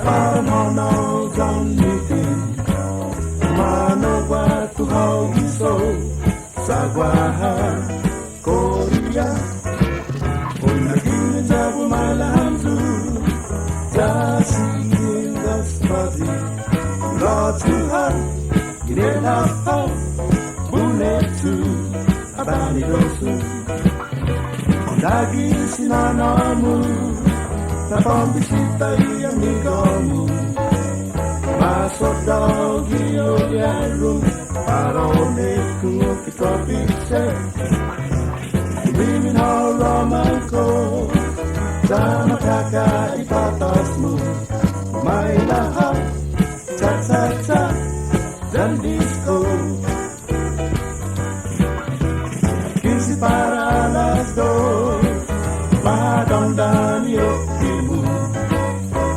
Paranono Zonitin Mano Watu Haugiso Sagwaha Korea Unagin Jabu Malahamzu Jasi Gaspadi Rotuha Irena Hau Bunetu Abani Dosu Lagi sinanamu Napang bisita iyamigamu Masok daw giyoyarum Para ulit kung ukitropic set Ibimin haraman ko Sa makakaipatas mo May lahat Cha-cha-cha Dan disco 15 para alas 2 Madamdan yokimu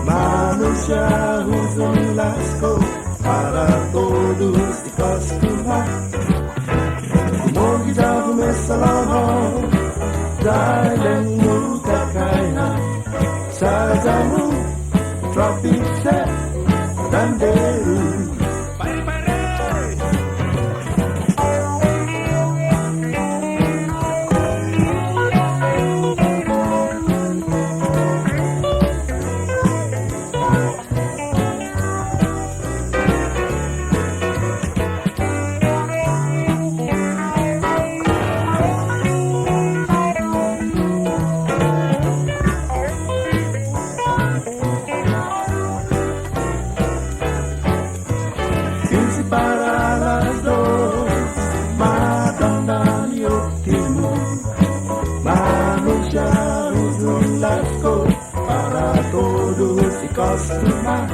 Manusia huzon lasko Para todos ikas Tuhan Mogi jago mesalaho Daileng muka kaya Sajamu Tropic set Dan deru Para las 2 Matandang yokimu Manusia uzun lasko Para todos ikas Tuhan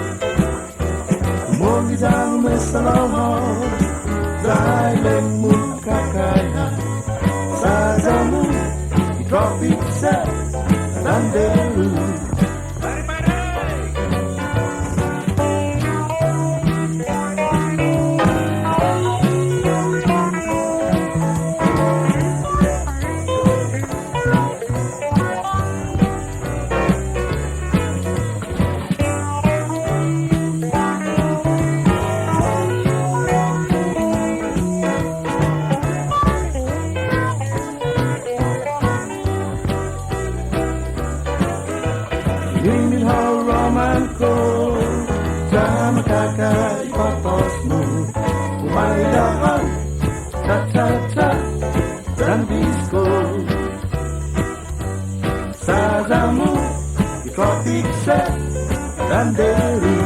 Umogijang mesalaho Zaileng muka kaya Sajamu Tropic set Dan deru Ingin haraman ko Sa makakaipatasmu Umaidahan Cha-cha-cha Dan disco Sajamu Tropic set Dan deru